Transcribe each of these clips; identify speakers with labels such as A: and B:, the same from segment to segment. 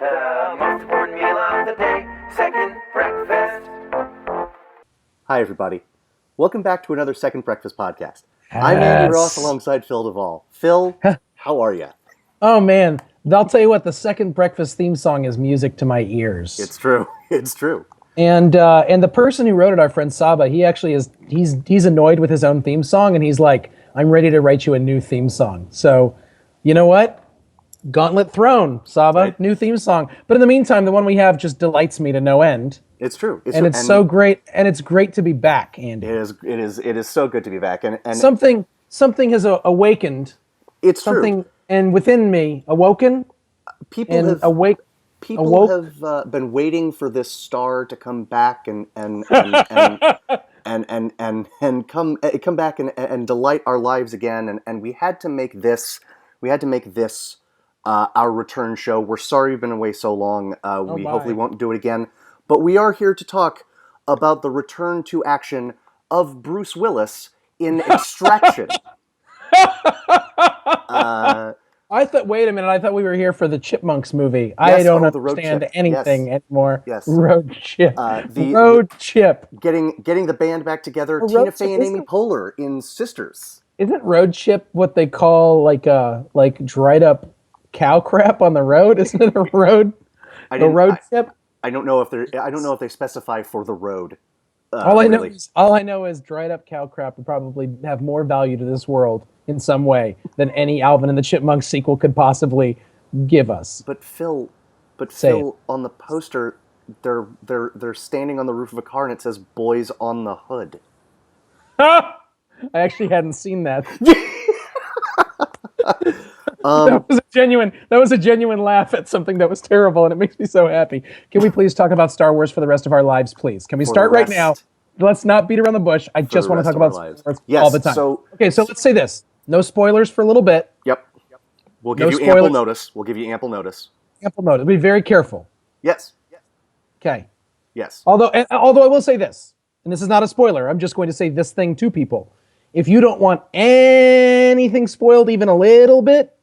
A: The most important meal of the day, second breakfast.
B: Hi, everybody. Welcome back to another Second Breakfast podcast. I'm Andy Ross alongside Phil Duvall. Phil, how are you?
C: Oh, man. I'll tell you what, the Second Breakfast theme song is music to my ears.
B: It's true. It's true.
C: And the person who wrote it, our friend Saba, he actually is, he's annoyed with his own theme song, and he's like, I'm ready to write you a new theme song. So, you know what? Gauntlet thrown, Saba,
B: Right.
C: New theme song. But in the meantime, the one we have just delights me to no end.
B: It's true.
C: It's so great, and it's great to be back, Andy.
B: It is so good to be back. And
C: Something has awakened.
B: it's
C: Something,
B: true.
C: and within me, awoken
B: People
C: and
B: have
C: awake.
B: people
C: awoke.
B: have been waiting for this star to come back and come back and delight our lives again. And we had to make this. Our return show. We're sorry you've been away so long. We hopefully won't do it again. But we are here to talk about the return to action of Bruce Willis in Extraction.
C: I thought, wait a minute, I thought we were here for the Chipmunks movie.
B: Yes,
C: I don't
B: the Road
C: understand
B: Chip.
C: anything
B: Yes.
C: anymore.
B: Yes.
C: Road Chip.
B: The
C: Road Chip.
B: Getting the band back together.
C: Oh,
B: Tina
C: Road
B: Fey
C: Chip,
B: and Amy
C: isn't-
B: Poehler in Sisters.
C: Isn't Road Chip what they call like dried up cow crap on the road? Isn't it a road? Chip?
B: I don't know if they specify for the road.
C: All I
B: really.
C: know is dried up cow crap would probably have more value to this world in some way than any Alvin and the Chipmunks sequel could possibly give us.
B: But Phil,
C: Say it.
B: on the poster, they're standing on the roof of a car and it says "Boys on the Hood."
C: I actually hadn't seen that.
B: Um,
C: That was a genuine laugh at something that was terrible, and it makes me so happy. Can we please talk about Star Wars for the rest of our lives, please? Can we start right now? Let's not beat around the bush. I just want to talk about Star Wars all the time.
B: So
C: let's say this. No spoilers for a little bit.
B: Yep. We'll give
C: No
B: you ample
C: spoilers.
B: notice. We'll give you ample notice.
C: Ample notice. Be very careful.
B: Yes.
C: Okay.
B: Yes.
C: Although I will say this, and this is not a spoiler. I'm just going to say this thing to people. If you don't want anything spoiled even a little bit,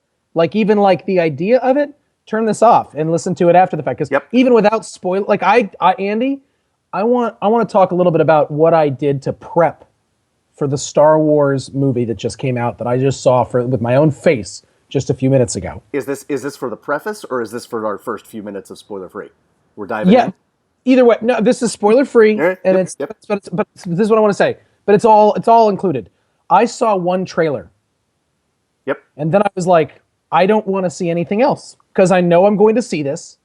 C: even the idea of it, turn this off and listen to it after the fact. Because even without spoil, Andy, I want to talk a little bit about what I did to prep for the Star Wars movie that just came out that I just saw with my own face just a few minutes ago.
B: Is this for the preface or is this for our first few minutes of spoiler free? We're diving in.
C: Either way, no. This is spoiler free,
B: But
C: this is what I want to say. But it's all included. I saw one trailer.
B: Yep.
C: And then I was like, I don't want to see anything else because I know I'm going to see this.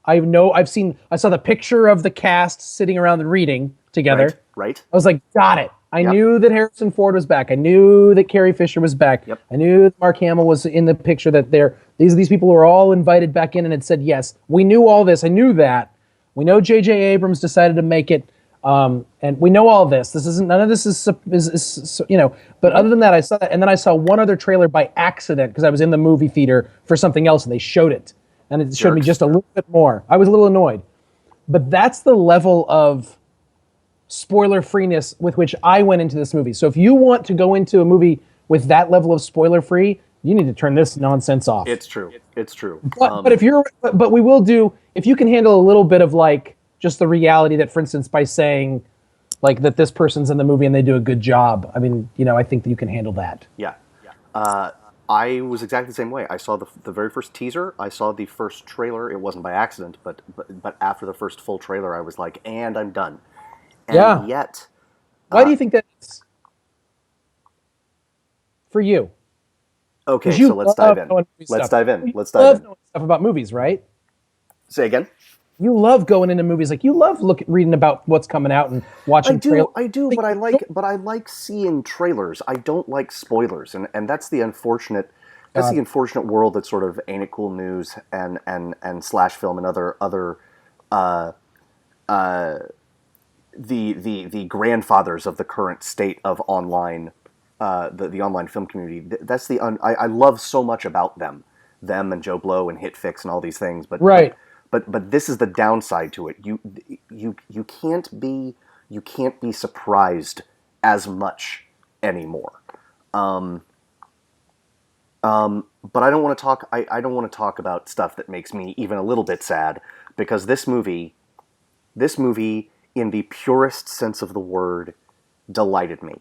C: I saw the picture of the cast sitting around reading together.
B: Right.
C: I was like, got it. I knew that Harrison Ford was back. I knew that Carrie Fisher was back.
B: Yep.
C: I knew that Mark Hamill was in the picture, that these people were all invited back in and had said yes. We knew all this. I knew that. We know J.J. Abrams decided to make it. And we know all this. None of this is But other than that, I saw that, and then I saw one other trailer by accident because I was in the movie theater for something else, and they showed it, and it showed me just a little bit more. I was a little annoyed, but that's the level of spoiler freeness with which I went into this movie. So if you want to go into a movie with that level of spoiler free, you need to turn this nonsense off.
B: It's true. It's true.
C: But we will do, if you can handle a little bit of just the reality that, for instance, by saying that this person's in the movie and they do a good job. I mean, I think that you can handle that.
B: Yeah. I was exactly the same way. I saw the very first teaser. I saw the first trailer. It wasn't by accident, but after the first full trailer, I was like, and I'm done. And yet...
C: Why do you think that is? For you.
B: Okay, so let's dive in. Let's dive in.
C: You love knowing stuff about movies, right?
B: Say again?
C: You love going into movies, you love reading about what's coming out and watching trailers.
B: I do, but I like seeing trailers. I don't like spoilers, and that's the unfortunate world that sort of Ain't It Cool News and Slash Film and other the grandfathers of the current state of online the online film community. That's I love so much about them and Joe Blow and HitFix and all these things, but
C: right.
B: But this is the downside to it. You can't be surprised as much anymore. But I don't want to talk. I don't want to talk about stuff that makes me even a little bit sad, because this movie, in the purest sense of the word, delighted me.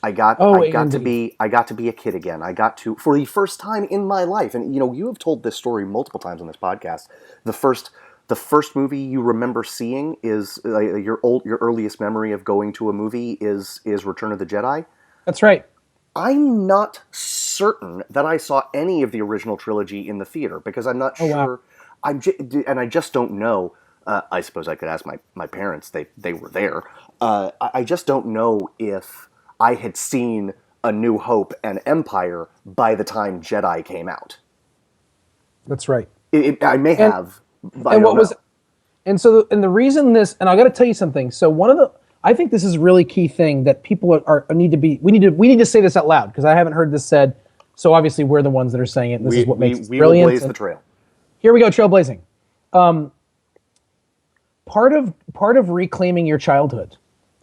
B: I got to be a kid again. I got to, for the first time in my life, and you have told this story multiple times on this podcast. The first movie you remember seeing is your earliest memory of going to a movie is Return of the Jedi.
C: That's right.
B: I'm not certain that I saw any of the original trilogy in the theater, because I'm not sure. Wow. And I just don't know. I suppose I could ask my parents. They were there. I just don't know if I had seen A New Hope and Empire by the time Jedi came out.
C: That's right.
B: I may have.
C: And what was? And so the reason this, and I got to tell you something. So I think this is a really key thing that people need to say this out loud, because I haven't heard this said. So obviously we're the ones that are saying it. And this is what makes it brilliant.
B: We will blaze the trail.
C: Here we go, trailblazing. Part of reclaiming your childhood,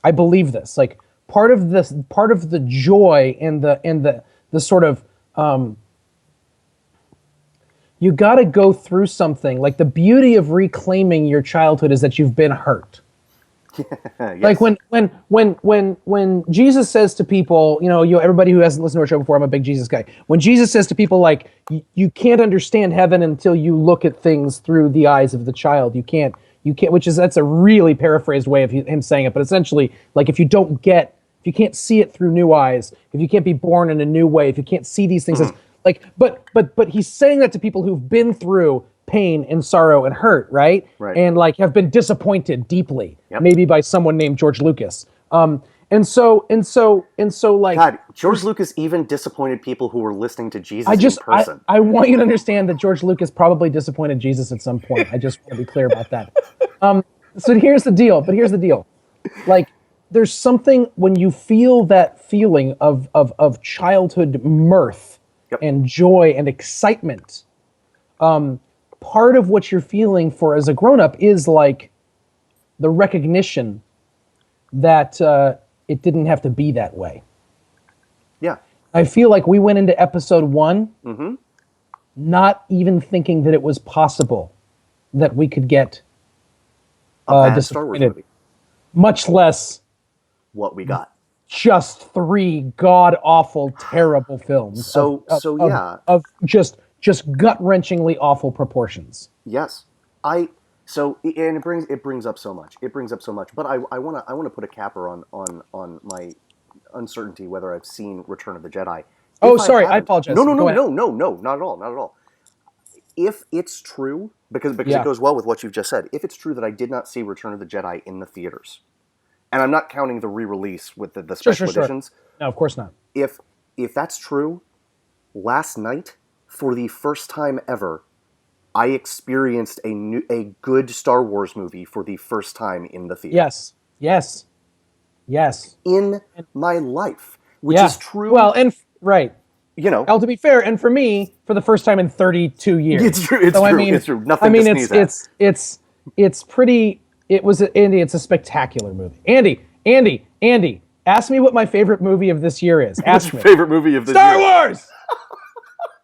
C: I believe this. Like part of the joy and the sort of you got to go through something. Like the beauty of reclaiming your childhood is that you've been hurt. Yes. Like when Jesus says to people, everybody who hasn't listened to our show before, I'm a big Jesus guy. When Jesus says to people, like, you can't understand heaven until you look at things through the eyes of the child. You can't, that's a really paraphrased way of him saying it. But essentially, like, if you can't see it through new eyes, if you can't be born in a new way, if you can't see these things as like, but he's saying that to people who've been through pain and sorrow and hurt, right? And like have been disappointed deeply, maybe by someone named George Lucas. And so like,
B: God, George Lucas even disappointed people who were listening to Jesus in person.
C: I want you to understand that George Lucas probably disappointed Jesus at some point. I just want to be clear about that. So here's the deal. Like, there's something when you feel that feeling of childhood mirth and joy and excitement. Part of what you're feeling for as a grown-up is like the recognition that it didn't have to be that way.
B: Yeah.
C: I feel like we went into episode 1 not even thinking that it was possible that we could get
B: a bad Star Wars movie.
C: Much less
B: what we got.
C: Just 3 god-awful, terrible films. Of just gut-wrenchingly awful proportions.
B: Yes, and it brings up so much. But I want to put a capper on my uncertainty whether I've seen Return of the Jedi.
C: I apologize.
B: No, not at all. If it's true, because it goes well with what you've just said. If it's true that I did not see Return of the Jedi in the theaters, and I'm not counting the re-release with the special editions.
C: No, of course not.
B: If that's true, last night, for the first time ever, I experienced a good Star Wars movie for the first time in the theater.
C: Yes.
B: In my life, which is true.
C: Well, and right. Well, to be fair, and for me, for the first time in 32 years.
B: It's true. It's true. Nothing to sneeze at.
C: It's pretty. Andy. It's a spectacular movie. Andy. Ask me what my favorite movie of this year is. Ask me.
B: Favorite movie of this
C: year. Star Wars.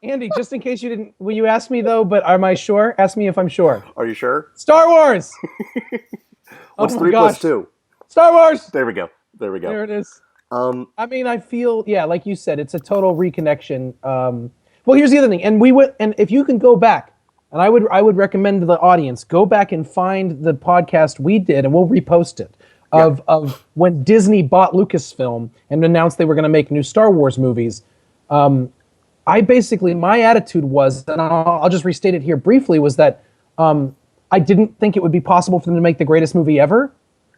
B: Andy,
C: just in case you didn't, will you ask me though? But am I sure? Ask me if I'm sure.
B: Are you sure?
C: Star Wars.
B: What's 3 plus 2?
C: Star Wars.
B: There we go. There
C: it is. I feel, like you said, it's a total reconnection. Well, here's the other thing, and if you can go back, and I would recommend to the audience, go back and find the podcast we did, and we'll repost it, of when Disney bought Lucasfilm and announced they were going to make new Star Wars movies. My attitude was, and I'll just restate it here briefly, was that I didn't think it would be possible for them to make the greatest movie ever,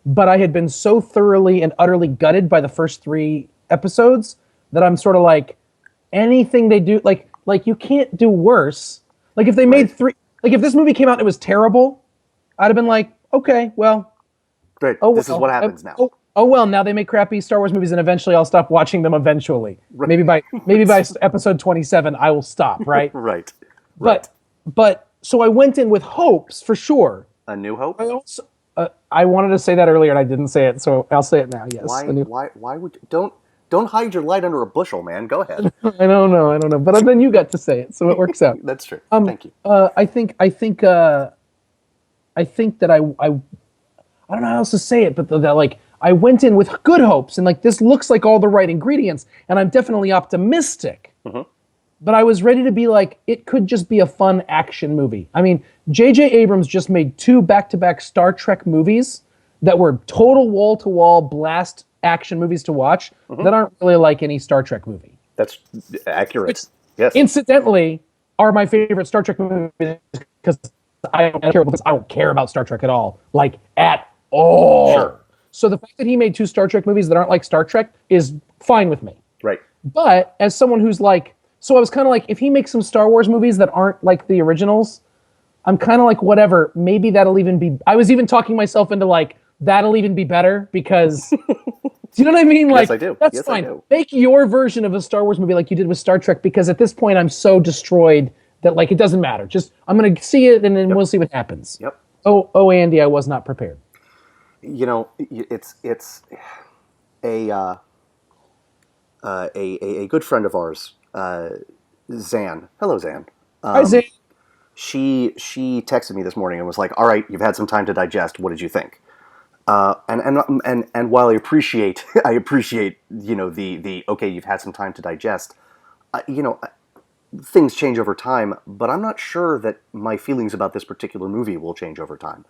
C: but I had been so thoroughly and utterly gutted by the first 3 episodes that I'm sort of like, anything they do, like you can't do worse. Like if they made 3, like if this movie came out and it was terrible, I'd have been like, okay, well.
B: Great, this is what happens now.
C: Oh well, now they make crappy Star Wars movies, and eventually I'll stop watching them. Eventually, right. maybe by episode 27, I will stop. Right.
B: Right.
C: But so I went in with hopes for sure.
B: A New Hope.
C: I wanted to say that earlier and I didn't say it, so I'll say it now. Yes.
B: Why would don't Don't hide your light under a bushel, man. Go ahead.
C: I don't know. But then you got to say it, so it works out.
B: That's true. Thank you.
C: I think that I don't know how else to say it, but that like I went in with good hopes and like this looks like all the right ingredients, and I'm definitely optimistic. But I was ready to be like, it could just be a fun action movie. I mean, J.J. Abrams just made 2 back-to-back Star Trek movies that were total wall-to-wall blast action movies to watch that aren't really like any Star Trek movie.
B: That's accurate.
C: Which,
B: yes.
C: incidentally, are my favorite Star Trek movies because I don't care about Star Trek at all. Like, at all.
B: Sure.
C: So the fact that he made 2 Star Trek movies that aren't like Star Trek is fine with me.
B: Right.
C: But as someone who's like, so I was kind of like, if he makes some Star Wars movies that aren't like the originals, I'm kind of like, whatever, maybe that'll even be, I was even talking myself into like, that'll even be better because, do you know what I mean? Like,
B: yes, I do.
C: That's
B: yes,
C: fine.
B: I do.
C: Make your version of a Star Wars movie like you did with Star Trek, because at this point I'm so destroyed that like, it doesn't matter. Just, I'm going to see it and then we'll see what happens.
B: Yep.
C: Oh, Andy, I was not prepared.
B: You know, it's a good friend of ours, Zan. Hello, Zan.
C: Hi, Zan.
B: She texted me this morning and was like, "All right, you've had some time to digest. What did you think?" And while I appreciate the okay, you've had some time to digest. Things change over time, but I'm not sure that my feelings about this particular movie will change over time.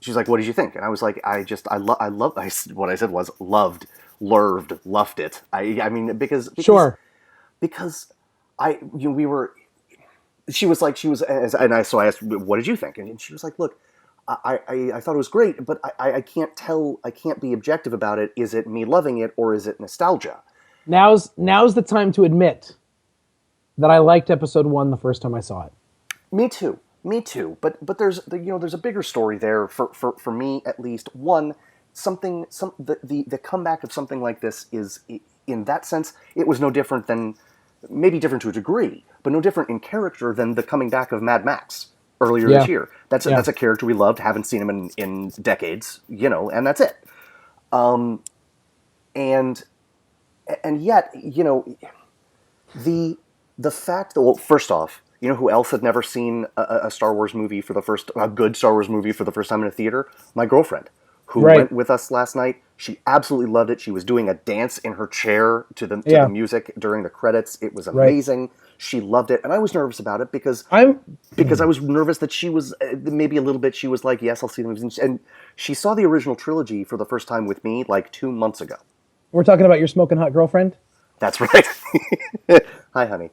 B: She's like, "What did you think?" And I was like, what I said was loved, loved it. I mean, because
C: Sure.
B: Because we were. So I asked, "What did you think?" And she was like, "Look, I thought it was great, but I can't be objective about it. Is it me loving it or is it nostalgia?"
C: Now's the time to admit that I liked episode 1 the first time I saw it.
B: Me too. But there's a bigger story there for me at least. One, the comeback of something like this is, in that sense, it was no different than, maybe different to a degree, but no different in character than the coming back of Mad Max earlier this year. That's a character we loved, haven't seen him in decades, and that's it. And yet, the fact that, well, first off, you know who else had never seen a Star Wars movie a good Star Wars movie for the first time in a theater? My girlfriend, who went with us last night. She absolutely loved it. She was doing a dance in her chair to the music during the credits. It was amazing. Right. She loved it, and I was nervous about it because I was nervous that she was maybe a little bit. She was like, "Yes, I'll see the movies," and she saw the original trilogy for the first time with me like 2 months ago.
C: We're talking about your smoking hot girlfriend?
B: That's right. Hi, honey.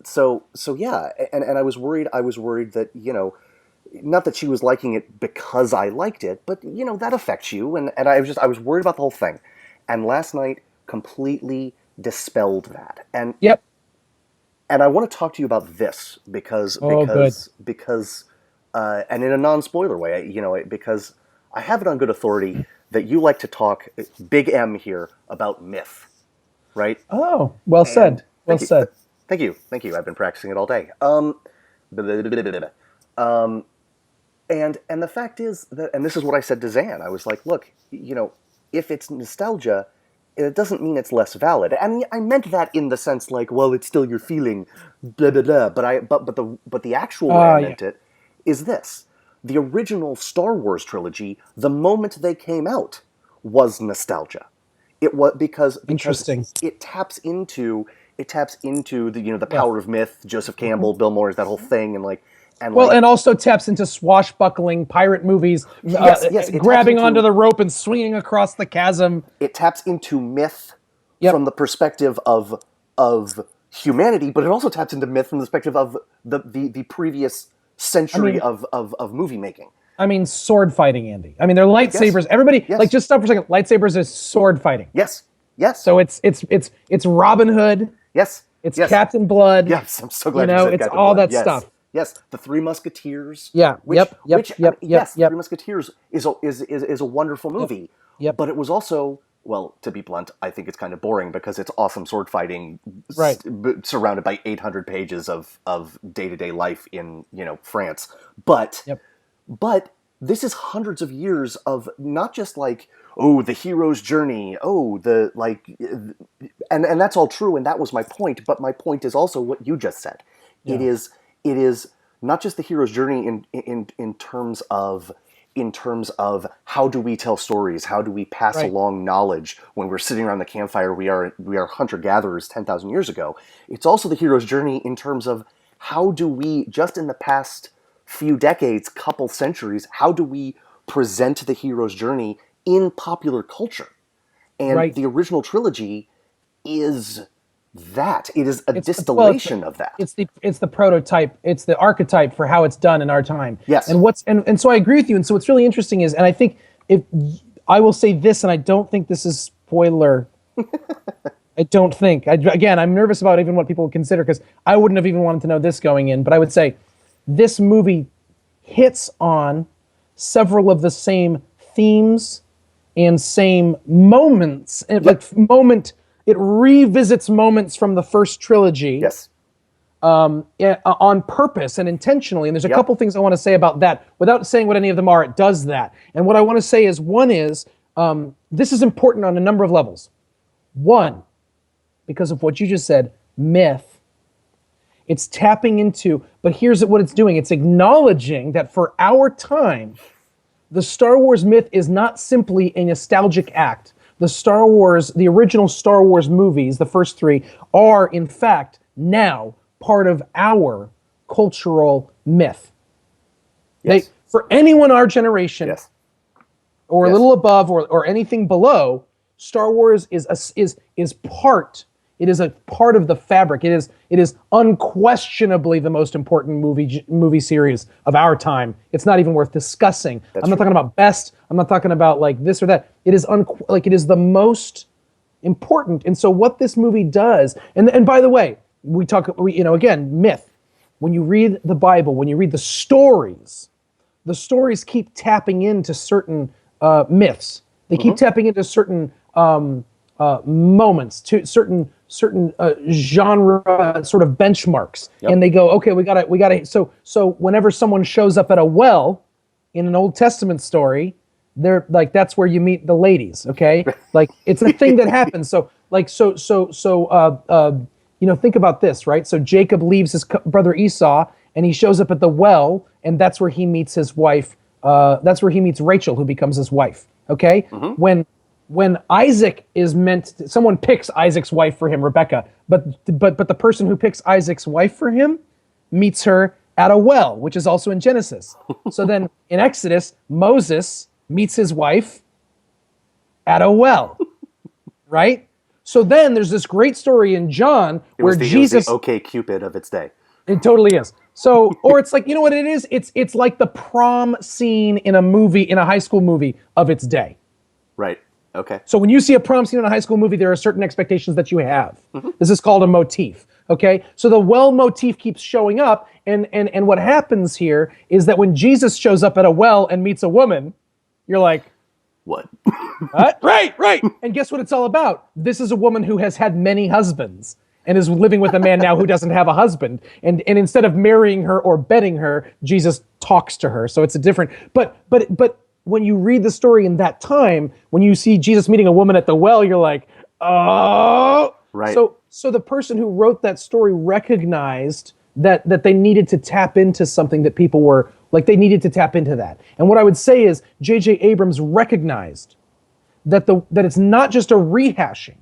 B: So yeah, and I was worried that, not that she was liking it because I liked it, but that affects you, and I was worried about the whole thing. And last night completely dispelled that. And
C: yep.
B: And I want to talk to you about this because and in a non-spoiler way, because I have it on good authority that you like to talk, big M here, about myth, right?
C: Oh, well said. Well said.
B: Thank you. I've been practicing it all day. And the fact is that, and this is what I said to Zan, I was like, look, if it's nostalgia, it doesn't mean it's less valid. And I meant that in the sense like, well, it's still your feeling, blah blah blah. But the actual way I meant it is this: the original Star Wars trilogy, the moment they came out, was nostalgia. It was because
C: interesting.
B: It taps into the power of myth, Joseph Campbell, Bill Moyers, that whole thing, and
C: also taps into swashbuckling pirate movies, grabbing onto the rope and swinging across the chasm.
B: It taps into myth from the perspective of humanity, but it also taps into myth from the perspective of the previous century of movie making.
C: I mean, sword fighting, Andy. I mean, they're lightsabers. Yes. Everybody, just stop for a second. Lightsabers is sword fighting.
B: Yes.
C: So it's Robin Hood.
B: Yes.
C: It's Captain Blood.
B: Yes, I'm so glad you said
C: it's
B: Captain
C: all
B: Blood.
C: that stuff.
B: Yes, the Three Musketeers.
C: Yeah.
B: The Three Musketeers is a wonderful movie.
C: Yep.
B: But it was also, well, to be blunt, I think it's kind of boring because it's awesome sword fighting, surrounded by 800 pages of day-to-day life in France. But this is hundreds of years of not just like, oh, the hero's journey, oh, the like, and that's all true, and that was my point. But my point is also what you just said.
C: Yeah.
B: It is not just the hero's journey in terms of how do we tell stories, how do we pass along knowledge when we're sitting around the campfire. We are hunter gatherers 10,000 years ago. It's also the hero's journey in terms of how do we, just in the past few decades, couple centuries, how do we present the hero's journey in popular culture? And the original trilogy is that. It is a distillation of that.
C: It's the prototype. It's the archetype for how it's done in our time.
B: Yes.
C: And so I agree with you. And so what's really interesting is, and I think if I will say this, and I don't think this is spoiler. I don't think. Again, I'm nervous about even what people would consider, because I wouldn't have even wanted to know this going in. But I would say this movie hits on several of the same themes and same moments. It revisits moments from the first trilogy.
B: Yes.
C: On purpose and intentionally. And there's a couple things I want to say about that. Without saying what any of them are, it does that. And what I want to say is, one is, this is important on a number of levels. One, because of what you just said, myth. It's tapping into, but here's what it's doing. It's acknowledging that for our time, the Star Wars myth is not simply a nostalgic act. The original Star Wars movies, the first three, are in fact now part of our cultural myth.
B: Yes.
C: For anyone our generation, or a little above, or anything below, Star Wars is part. It is a part of the fabric. It is unquestionably the most important movie series of our time. It's not even worth discussing. I'm not talking about best. I'm not talking about like this or that. It is it is the most important. And so what this movie does, and by the way, again, myth. When you read the Bible, when you read the stories keep tapping into certain myths. They keep tapping into certain moments, to certain genre sort of benchmarks, and they go, okay, we gotta. So whenever someone shows up at a well in an Old Testament story, they're like, that's where you meet the ladies. Okay, like it's a thing that happens. So think about this, right? So Jacob leaves his brother Esau, and he shows up at the well, and that's where he meets his wife. That's where he meets Rachel, who becomes his wife. Okay, when Isaac is someone picks Isaac's wife for him, Rebecca, but the person who picks Isaac's wife for him meets her at a well, which is also in Genesis. So then in Exodus, Moses meets his wife at a well, right? So then there's this great story in John where Jesus...
B: It was the OK Cupid of its day.
C: It totally is. So, or it's like, you know what it is? It's like the prom scene in a high school movie of its day.
B: Right. Okay.
C: So when you see a prom scene in a high school movie, there are certain expectations that you have. This is called a motif. Okay. So the well motif keeps showing up, and what happens here is that when Jesus shows up at a well and meets a woman, you're like,
B: what?
C: Right. And guess what it's all about? This is a woman who has had many husbands and is living with a man now who doesn't have a husband. And instead of marrying her or bedding her, Jesus talks to her. So it's a different, but when you read the story in that time, when you see Jesus meeting a woman at the well, you're like, oh.
B: Right.
C: So the person who wrote that story recognized that they needed to tap into something that people were, like they needed to tap into that. And what I would say is J.J. Abrams recognized that it's not just a rehashing,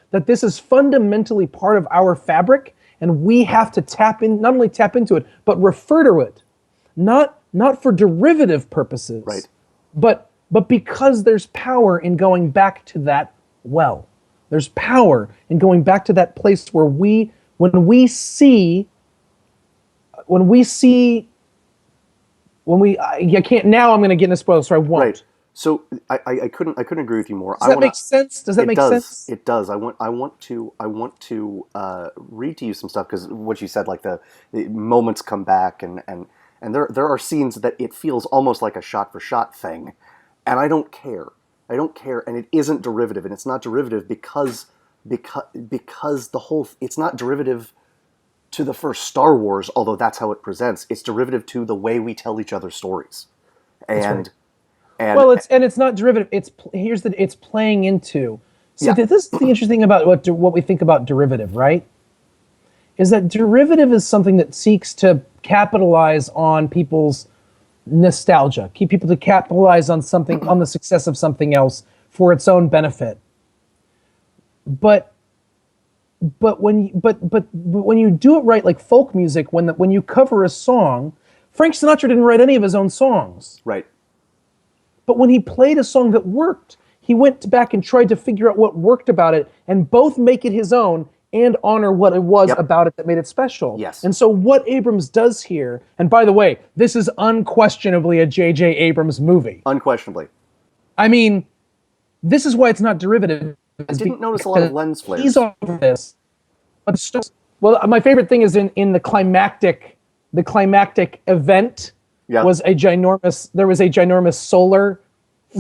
C: that this is fundamentally part of our fabric, and we have to not only tap into it, but refer to it, not for derivative purposes.
B: Right.
C: But because there's power in going back to that well. There's power in going back to that place where when we I can't, now I'm going to get into spoilers, so I won't.
B: Right. So I couldn't agree with you more.
C: Does that make sense? Does that make sense?
B: It does. I want to read to you some stuff, because what you said, like the moments come back, and there are scenes that it feels almost like a shot for shot thing, and I don't care, and it isn't derivative, and it's not derivative because the whole, it's not derivative to the first Star Wars, although that's how it presents. It's derivative to the way we tell each other stories. and and
C: Well, it's not derivative. It's playing into. See,
B: Yeah.
C: this is the interesting thing about what we think about derivative, right? Is that derivative is something that seeks to capitalize on people's nostalgia, keep people to capitalize on something, on the success of something else for its own benefit. But when you do it right, like folk music, when you cover a song, Frank Sinatra didn't write any of his own songs.
B: right.
C: But when he played a song that worked, he went back and tried to figure out what worked about it and both make it his own and honor what it was
B: Yep.
C: about it that made it special.
B: Yes.
C: And so what Abrams does here, and by the way, this is unquestionably a J.J. Abrams movie.
B: Unquestionably.
C: I mean, this is why it's not derivative.
B: I didn't notice a lot of lens flares.
C: He's over this. But well, my favorite thing is in the climactic event
B: Yeah.
C: was a ginormous solar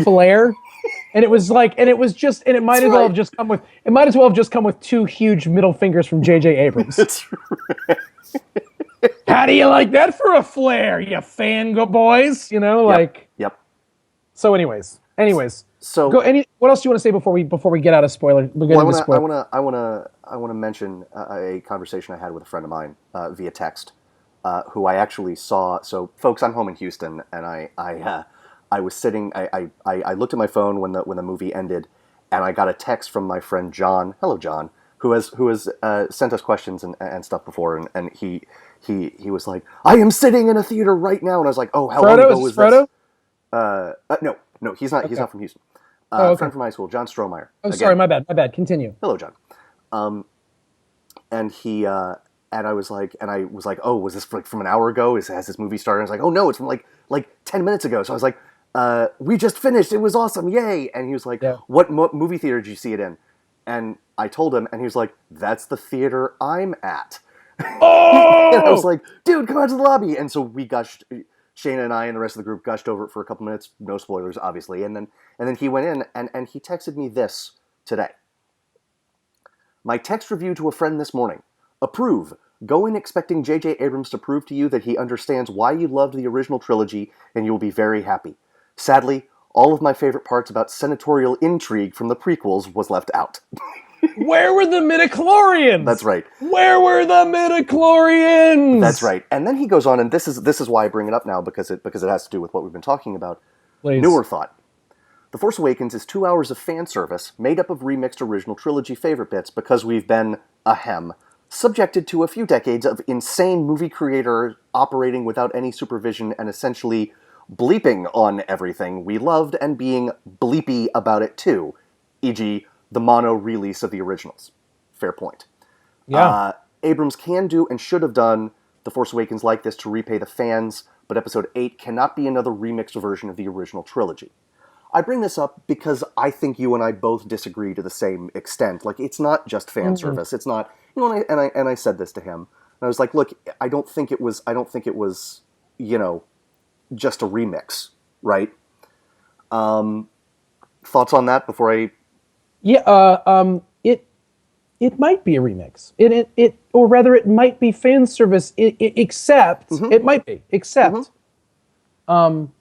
C: flare. And it was like, and it was just, and it might as well have just come with two huge middle fingers from J.J. Abrams.
B: That's right.
C: How do you like that for a flare, you boys? You know, like.
B: Yep.
C: So, anyways,
B: So
C: what else do you want to say before we get out of spoiler?
B: I want to mention a conversation I had with a friend of mine via text, who I actually saw. So, folks, I'm home in Houston, and I was sitting. I looked at my phone when the movie ended, and I got a text from my friend John. Hello, John, who has sent us questions and stuff before, and he was like, I am sitting in a theater right now, and I was like, oh, how long ago was
C: Frodo?
B: this? No, he's not. Okay. He's not from Houston.
C: Okay.
B: Friend from high school, John Strohmeyer.
C: Oh, again. Sorry, my bad. Continue.
B: Hello, John. And he and I was like, oh, was this from an hour ago? Has this movie started? And I was like, oh no, it's from like 10 minutes ago. So I was like, we just finished. It was awesome, yay! And he was like, what movie theater did you see it in? And I told him, and he was like, that's the theater I'm at.
C: Oh!
B: And I was like, dude, come out to the lobby. And so we gushed. Shayna and I and the rest of the group gushed over it for a couple minutes. No spoilers, obviously. And then he went in and he texted me this today. My text review to a friend this morning. Approve. Go in expecting J.J. Abrams to prove to you that he understands why you loved the original trilogy, and you will be very happy. Sadly, all of my favorite parts about senatorial intrigue from the prequels was left out.
C: Where were the midichlorians?
B: That's right.
C: Where were the midichlorians?
B: That's right. And then he goes on, and this is why I bring it up now, because it has to do with what we've been talking about.
C: Please.
B: Newer thought. The Force Awakens is 2 hours of fan service made up of remixed original trilogy favorite bits because we've been, subjected to a few decades of insane movie creator operating without any supervision and essentially bleeping on everything we loved and being bleepy about it too, e.g., the mono release of the originals. Fair point.
C: Yeah.
B: Abrams can do and should have done The Force Awakens like this to repay the fans, but Episode 8 cannot be another remixed version of the original trilogy. I bring this up because I think you and I both disagree to the same extent. Like, it's not just fan service. It's not, and I said this to him. And I was like, look, I don't think it was, just a remix, right? Thoughts on that before I...
C: Yeah, it might be a remix. Or rather, it might be fan service. Except it might be. Except, well,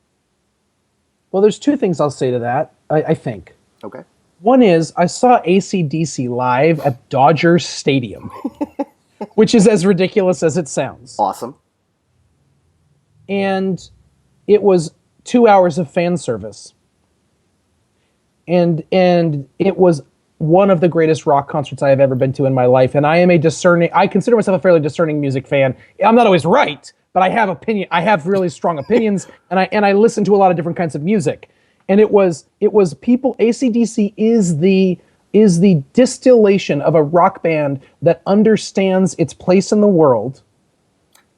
C: there's two things I'll say to that. I think.
B: Okay.
C: One is I saw AC/DC live at Dodger Stadium, which is as ridiculous as it sounds.
B: Awesome.
C: And it was 2 hours of fan service. And it was one of the greatest rock concerts I have ever been to in my life. And I consider myself a fairly discerning music fan. I'm not always right, but I have really strong opinions, and I listen to a lot of different kinds of music. And it was people, AC/DC is the distillation of a rock band that understands its place in the world.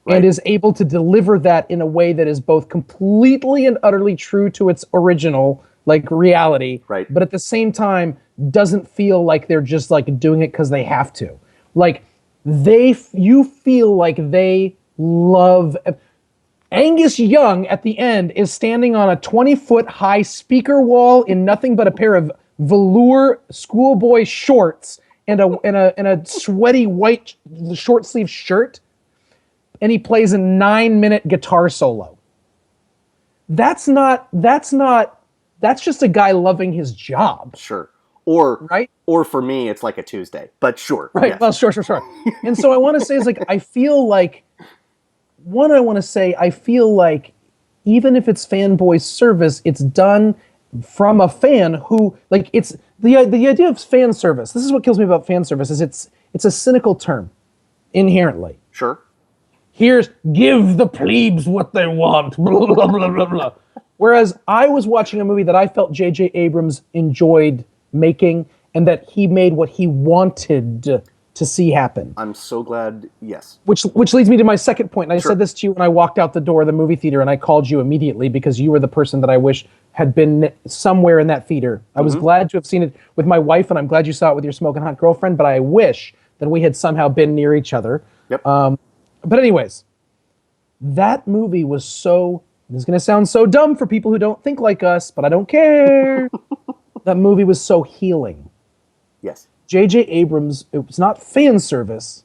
C: Right. And is able to deliver that in a way that is both completely and utterly true to its original reality,
B: right,
C: but at the same time doesn't feel like they're just doing it because they have to. You feel like they love. Angus Young at the end is standing on a 20-foot high speaker wall in nothing but a pair of velour schoolboy shorts and a sweaty white short sleeve shirt, and he plays a 9-minute guitar solo. that's just a guy loving his job.
B: Sure. Or
C: right?
B: Or for me, it's like a Tuesday. But sure.
C: Right.
B: Yes.
C: Well, sure. And so I want to say is like I feel like even if it's fanboy service, it's done from a fan who like it's the idea of fan service. This is what kills me about fan service is it's a cynical term inherently.
B: Sure.
C: Here's give the plebes what they want. Blah, blah, blah, blah, blah. Whereas I was watching a movie that I felt J.J. Abrams enjoyed making and that he made what he wanted to see happen.
B: I'm so glad, yes.
C: Which leads me to my second point. And I
B: Sure.
C: said this to you when I walked out the door of the movie theater and I called you immediately because you were the person that I wish had been somewhere in that theater. I was glad to have seen it with my wife and I'm glad you saw it with your smoking hot girlfriend, but I wish that we had somehow been near each other.
B: Yep.
C: But anyways, that movie was this is going to sound so dumb for people who don't think like us, but I don't care. That movie was so healing.
B: Yes.
C: J.J. Abrams, it was not fan service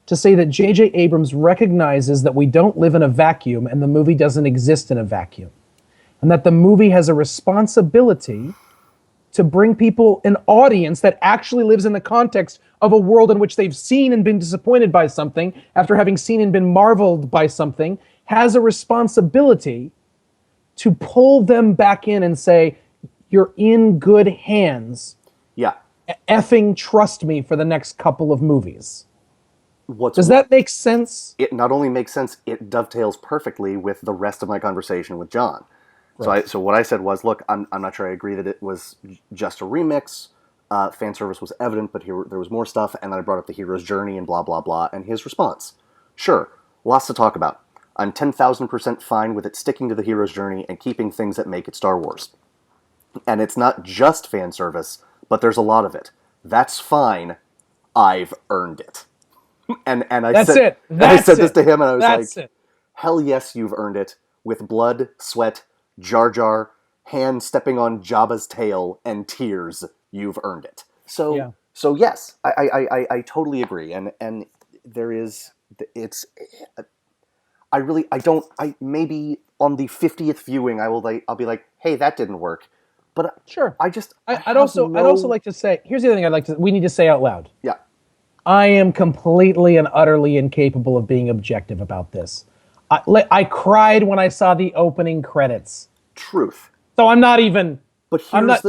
C: to say that J.J. Abrams recognizes that we don't live in a vacuum and the movie doesn't exist in a vacuum. And that the movie has a responsibility to bring people an audience that actually lives in the context of a world in which they've seen and been disappointed by something, after having seen and been marveled by something, has a responsibility to pull them back in and say, you're in good hands.
B: Yeah.
C: Effing trust me for the next couple of movies.
B: What's
C: Does that make sense?
B: It not only makes sense, it dovetails perfectly with the rest of my conversation with John. Right. So what I said was, look, I'm not sure I agree that it was just a remix. Fan service was evident, but there was more stuff. And then I brought up the hero's journey and blah, blah, blah. And his response, sure, lots to talk about. I'm 10,000% fine with it sticking to the hero's journey and keeping things that make it Star Wars. And it's not just fan service, but there's a lot of it. That's fine. I've earned it. And I said this to him, and I was like, hell yes, you've earned it. With blood, sweat, Jar Jar, hand stepping on Jabba's tail, and tears, you've earned it. So yes, I totally agree. And there is, maybe on the 50th viewing, I'll be like, hey, that didn't work. But
C: sure.
B: I'd
C: also like to say, here's the other thing we need to say out loud.
B: Yeah.
C: I am completely and utterly incapable of being objective about this. I cried when I saw the opening credits.
B: Truth.
C: So I'm not even.
B: But here's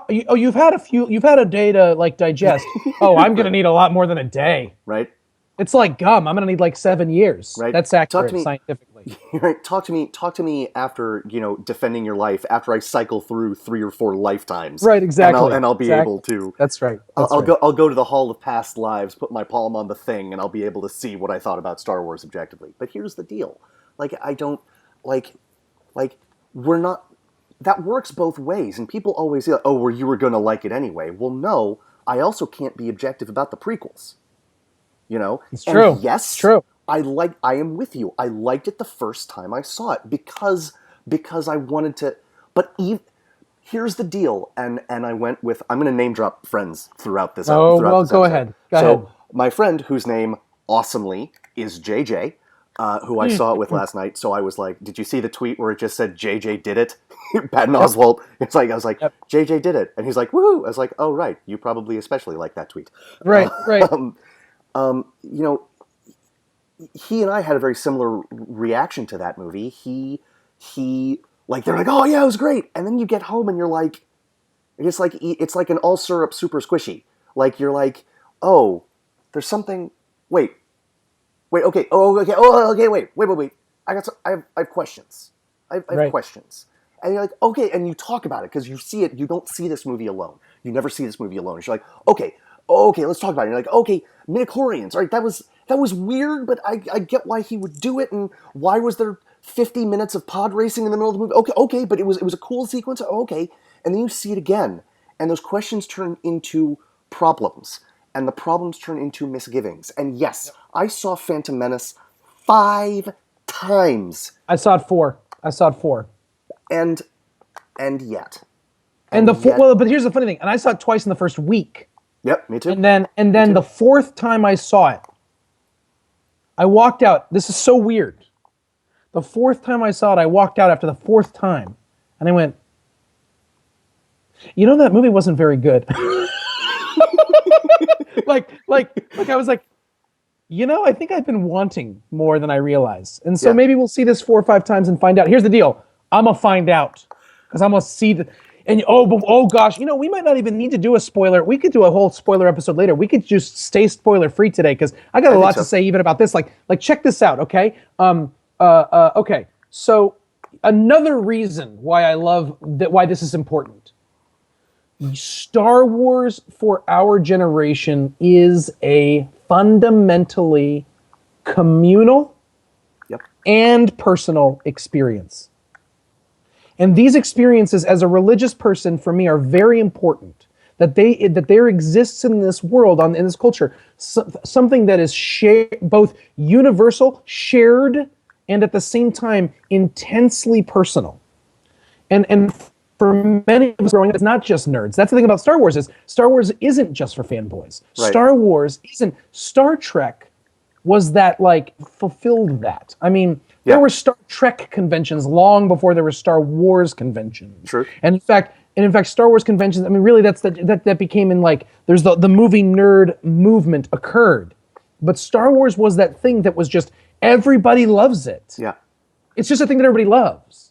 C: you've had a day to digest. Oh, I'm gonna need a lot more than a day.
B: Right.
C: It's like gum. I'm gonna need like 7 years.
B: Right.
C: That's accurate scientifically.
B: Right. Talk to me after defending your life. After I cycle through 3 or 4 lifetimes.
C: Right. Exactly.
B: And I'll be able to.
C: That's right.
B: I'll go to the Hall of Past Lives, put my palm on the thing, and I'll be able to see what I thought about Star Wars objectively. But here's the deal: we're not. That works both ways, and people always say, "Oh, well, you were going to like it anyway." Well, no, I also can't be objective about the prequels.
C: It's true.
B: And yes,
C: it's true.
B: I am with you. I liked it the first time I saw it because I wanted to. But here's the deal, and I went with. I'm going to name drop friends throughout this.
C: Go ahead. Go ahead.
B: My friend, whose name awesomely is JJ, who I saw it with last night. So I was like, "Did you see the tweet where it just said JJ did it?" Patton Oswalt. I was like, yep. JJ did it, and he's like, "Woohoo!" I was like, "Oh right, you probably especially like that tweet."
C: Right.
B: He and I had a very similar reaction to that movie. They're like, "Oh yeah, it was great," and then you get home and you're like, it's like an all syrup super squishy. Like you're like, "Oh, there's something. Wait, okay. Oh, okay. Oh, okay. Wait. I have questions. I have questions." And you're like, okay, and you talk about it because you see it. You don't see this movie alone. You never see this movie alone. And you're like, okay, let's talk about it. And you're like, okay, midichlorians. All right, that was weird, but I get why he would do it, and why was there 50 minutes of pod racing in the middle of the movie? Okay, but it was a cool sequence. Okay, and then you see it again, and those questions turn into problems, and the problems turn into misgivings. And yes, I saw Phantom Menace 5 times.
C: I saw it 4.
B: And yet.
C: But here's the funny thing. And I saw it twice in the first week.
B: Yep, me too.
C: And then the 4th time I saw it, I walked out. This is so weird. The fourth time I saw it, I walked out after the fourth time, and I went, you know, that movie wasn't very good. like I was like, you know, I think I've been wanting more than I realized. And so maybe we'll see this 4 or 5 times and find out. Here's the deal. I'm going to find out. Because I'm going to see the... And oh gosh, you know, we might not even need to do a spoiler. We could do a whole spoiler episode later. We could just stay spoiler free today because I got a lot to say even about this. Like check this out, okay? Okay. So another reason why I love that, why this is important. Star Wars for our generation is a fundamentally communal and personal experience. And these experiences, as a religious person, for me, are very important. That there exists in this world, in this culture, something that is both universal, shared, and at the same time intensely personal. And for many of us growing up, it's not just nerds. That's the thing about Star Wars is Star Wars isn't just for fanboys. Right. Star Wars isn't. Star Trek was that, like, fulfilled that. I mean, there were Star Trek conventions long before there were Star Wars conventions.
B: True.
C: And in fact, Star Wars conventions, I mean, really that became in, like, there's the movie nerd movement occurred. But Star Wars was that thing that was just, everybody loves it.
B: Yeah.
C: It's just a thing that everybody loves.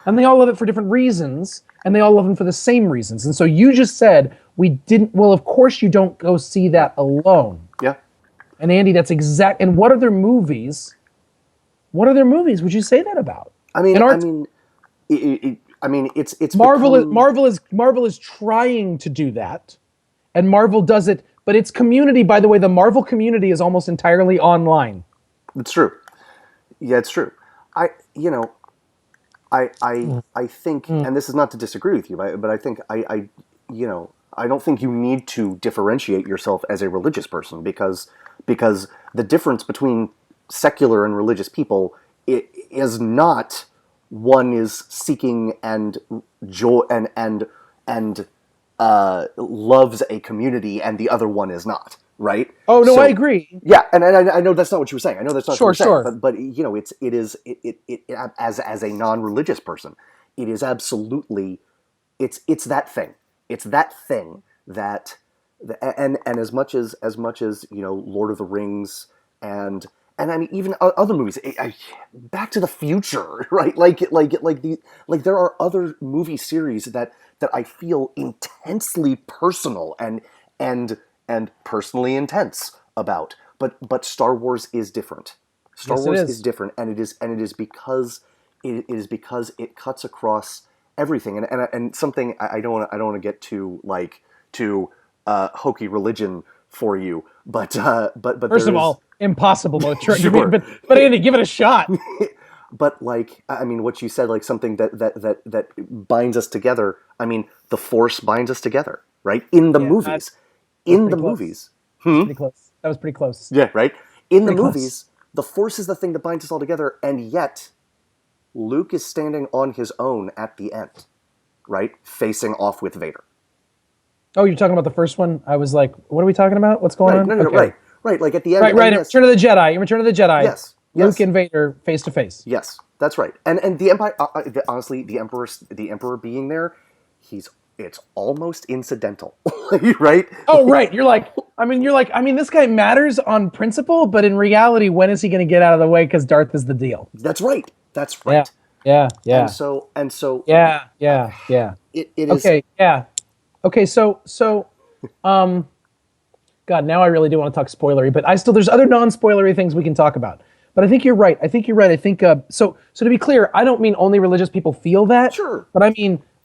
C: And they all love it for different reasons, and they all love them for the same reasons. And so you just said, well, of course you don't go see that alone.
B: Yeah.
C: And Andy, that's exact. And what other movies would you say that about?
B: I mean, it's
C: Marvel is trying to do that, and Marvel does it. But its community, by the way, the Marvel community is almost entirely online.
B: It's true. Yeah, it's true. I think, and this is not to disagree with you, but I think I don't think you need to differentiate yourself as a religious person because the difference between secular and religious people is not one is seeking and joy and loves a community and the other one is not, right?
C: Oh no, so, I agree.
B: Yeah, and I know that's not what you were saying. I know that's not what you were
C: saying.
B: Sure. But you know, it is as a non-religious person, it is absolutely it's that thing. It's that thing that and as much as you know, Lord of the Rings and I mean even other movies, Back to the Future, right? Like there are other movie series that I feel intensely personal and personally intense about. But Star Wars is different. Star Wars is different, and it is because it cuts across everything. And something I don't want to get too hokey religion for you, but
C: first of all, impossible.
B: Sure.
C: But Andy, give it a shot.
B: But like, I mean, what you said, like something that binds us together. I mean, the Force binds us together, right? In the movies. In the movies.
C: Pretty close. That was pretty close.
B: Yeah, right? In the movies, the Force is the thing that binds us all together, and yet Luke is standing on his own at the end, right? Facing off with Vader.
C: Oh, you're talking about the first one? I was like, what are we talking about? What's going on?
B: No, okay. Right. Like at the end.
C: Right. Yes. Return of the Jedi.
B: Yes.
C: Luke and Vader face to face.
B: Yes, that's right. And the Empire, honestly, the Emperor being there, it's almost incidental, right?
C: Oh, right. You're like, this guy matters on principle, but in reality, when is he going to get out of the way? Because Darth is the deal.
B: That's right.
C: Yeah.
B: And so.
C: Yeah.
B: It is.
C: Okay. Yeah. Okay. So, God, now I really do want to talk spoilery, but there's other non-spoilery things we can talk about. But I think you're right. I think so to be clear, I don't mean only religious people feel that.
B: Sure.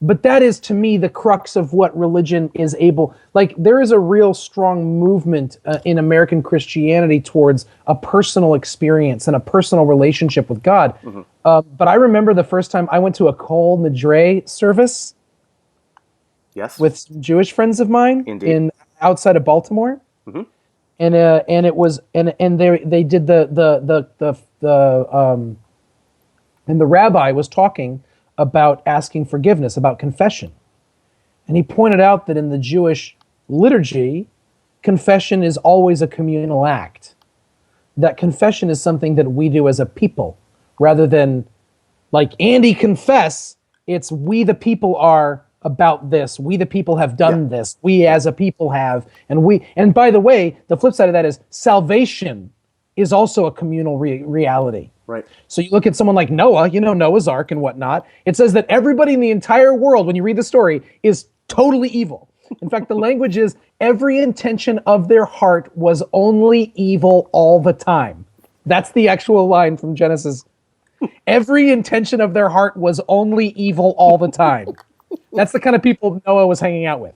C: But that is, to me, the crux of what religion is able... Like, there is a real strong movement in American Christianity towards a personal experience and a personal relationship with God. Mm-hmm. But I remember the first time I went to a Kol Nidre service.
B: Yes.
C: With some Jewish friends of mine.
B: Indeed.
C: Outside of Baltimore.
B: Mm-hmm.
C: And it was... And they did and the rabbi was talking about asking forgiveness, about confession. And he pointed out that in the Jewish liturgy, confession is always a communal act. That confession is something that we do as a people. rather than like Andy confess. It's we the people are about this. We the people have done this. We as a people have, and by the way, the flip side of that is salvation is also a communal reality.
B: Right.
C: So you look at someone like Noah, Noah's Ark and whatnot. It says that everybody in the entire world, when you read the story, is totally evil. In fact, the language is every intention of their heart was only evil all the time. That's the actual line from Genesis. Every intention of their heart was only evil all the time. That's the kind of people Noah was hanging out with.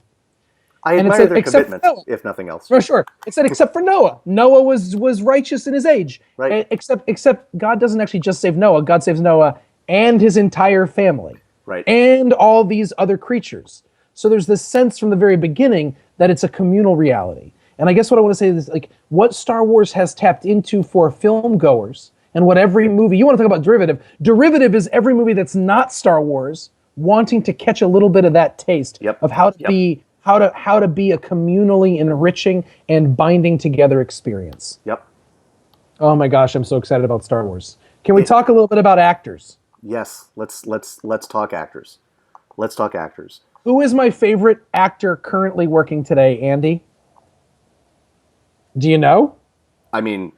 B: I admire their commitment, if nothing else.
C: For sure. It said except for Noah. Noah was righteous in his age.
B: Right.
C: Except God doesn't actually just save Noah. God saves Noah and his entire family.
B: Right.
C: And all these other creatures. So there's this sense from the very beginning that it's a communal reality. And I guess what I want to say is like what Star Wars has tapped into for film goers and what every movie, you want to talk about derivative. Derivative is every movie that's not Star Wars wanting to catch a little bit of that taste of how to be how to be a communally enriching and binding together experience.
B: Yep.
C: Oh my gosh, I'm so excited about Star Wars. Can we talk a little bit about actors?
B: Yes, let's talk actors. Let's talk actors.
C: Who is my favorite actor currently working today, Andy? Do you know?
B: I'm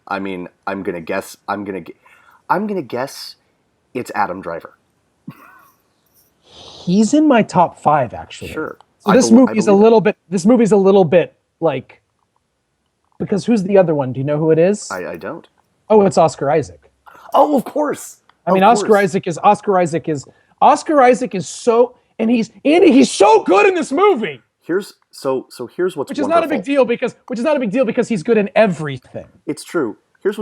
B: gonna guess it's Adam Driver.
C: He's in my top 5, actually.
B: Sure.
C: So this movie's a little bit like, because who's the other one? Do you know who it is?
B: I don't.
C: Oh, it's Oscar Isaac.
B: Oh, of course.
C: Oscar Isaac is so, and he's so good in this movie.
B: Here's what's
C: which is
B: wonderful.
C: not a big deal because he's good in everything.
B: It's true. Here's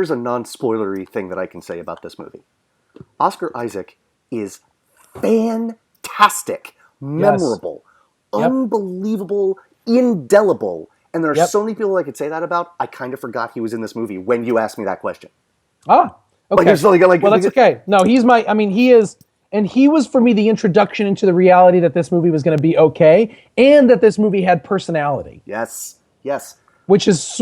B: a non-spoilery thing that I can say about this movie. Oscar Isaac is fantastic, memorable, unbelievable, indelible, and there are so many people I could say that about. I kind of forgot he was in this movie when you asked me that question.
C: Ah, okay.
B: Well,
C: that's okay. No, he is, and he was for me the introduction into the reality that this movie was going to be okay, and that this movie had personality.
B: Yes.
C: Which is,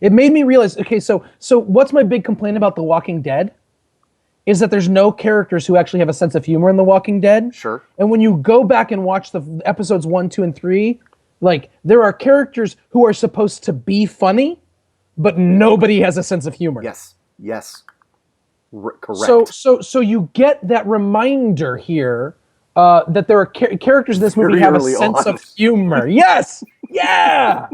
C: it made me realize. Okay, so what's my big complaint about The Walking Dead? Is that there's no characters who actually have a sense of humor in The Walking Dead.
B: Sure.
C: And when you go back and watch the episodes 1, 2, and 3, like there are characters who are supposed to be funny, but nobody has a sense of humor.
B: Yes. Correct.
C: So you get that reminder here that there are characters in this movie have a sense of humor. Yes. Yeah.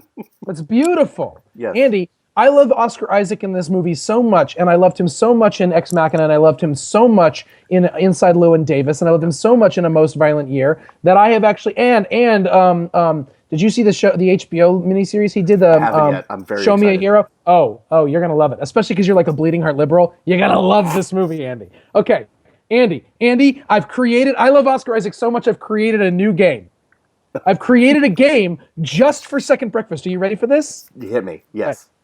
C: It's beautiful.
B: Yes.
C: Andy, I love Oscar Isaac in this movie so much, and I loved him so much in Ex Machina, and I loved him so much in Inside Llewyn Davis, and I loved him so much in A Most Violent Year that I have actually did you see the show, the HBO miniseries he did?
B: I haven't yet. I'm very
C: Show
B: excited.
C: Me a Hero. Oh, you're gonna love it, especially because you're like a bleeding heart liberal. You're gonna love this movie, Andy. Okay, Andy, I love Oscar Isaac so much. I've created a new game. I've created a game just for Second Breakfast. Are you ready for this?
B: You hit me. Yes.
C: Okay.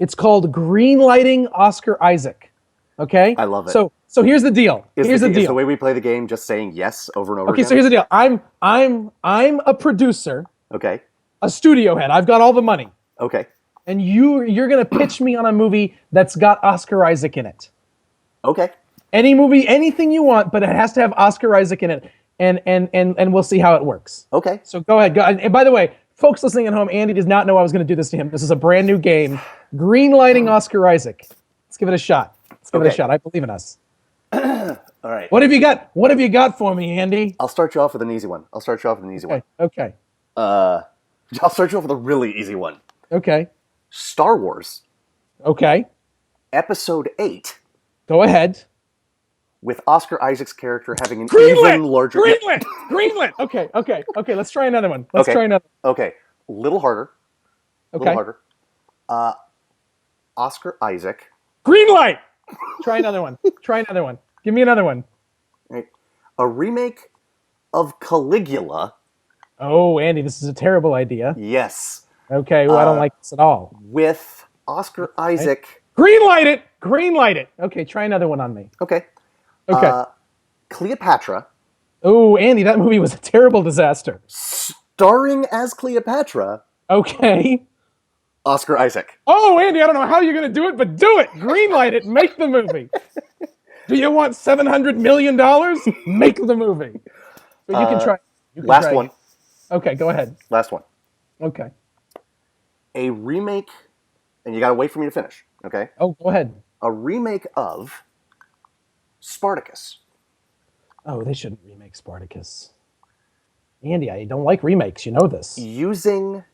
C: It's called Greenlighting Oscar Isaac. Okay?
B: I love it.
C: So here's the deal. Here's the deal.
B: Is the way we play the game just saying yes over and over again?
C: Okay, so here's the deal. I'm a producer,
B: Okay.
C: a studio head. I've got all the money.
B: Okay.
C: And you're gonna pitch me on a movie that's got Oscar Isaac in it.
B: Okay.
C: Any movie, anything you want, but it has to have Oscar Isaac in it. And we'll see how it works.
B: Okay.
C: So go ahead. And by the way, folks listening at home, Andy does not know I was going to do this to him. This is a brand new game. Greenlighting Oscar Isaac. Let's give it a shot. I believe in us.
B: All right.
C: What have you got? What have you got for me, Andy?
B: I'll start you off with an easy one.
C: Okay.
B: I'll start you off with a really easy one.
C: Okay.
B: Star Wars.
C: Okay.
B: Episode 8.
C: Go ahead.
B: With Oscar Isaac's character having an even larger...
C: Greenlit! Okay, let's try another one.
B: Okay, little harder.
C: Okay.
B: Oscar Isaac.
C: Greenlight! Try another one. Give me another one.
B: Right. A remake of Caligula.
C: Oh, Andy, this is a terrible idea.
B: Yes.
C: Okay, well, I don't like this at all.
B: With Oscar Isaac...
C: Greenlight it! Okay, try another one on me.
B: Okay. Cleopatra.
C: Oh, Andy, that movie was a terrible disaster.
B: Starring as Cleopatra.
C: Okay.
B: Oscar Isaac.
C: Oh, Andy, I don't know how you're going to do it, but do it. Greenlight it. Make the movie. Do you want $700 million? Make the movie. But you can try. You can
B: Last
C: try.
B: one.
C: Okay, go ahead.
B: Last one.
C: Okay.
B: A remake, and you got to wait for me to finish, okay?
C: Oh, go ahead.
B: A remake of Spartacus.
C: Oh, they shouldn't remake Spartacus. Andy, I don't like remakes. You know this.
B: Using,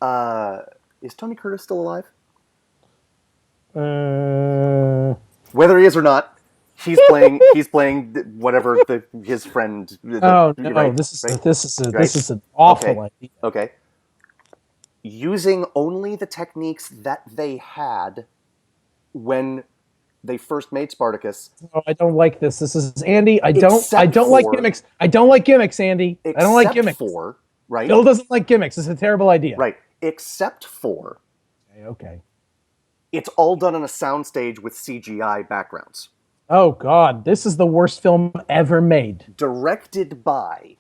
B: is Tony Curtis still alive? Whether he is or not, he's playing whatever his friend.
C: No!
B: Right,
C: this is
B: right,
C: this is
B: right.
C: this is an awful idea.
B: Okay. Using only the techniques that they had when they first made Spartacus.
C: Oh, I don't like this. This is Andy. I don't like gimmicks. I don't like gimmicks, Andy. I don't like gimmicks.
B: Right?
C: Bill doesn't like gimmicks. It's a terrible idea.
B: Right. Except for.
C: Okay.
B: It's all done on a soundstage with CGI backgrounds.
C: Oh God, this is the worst film ever made.
B: Directed by.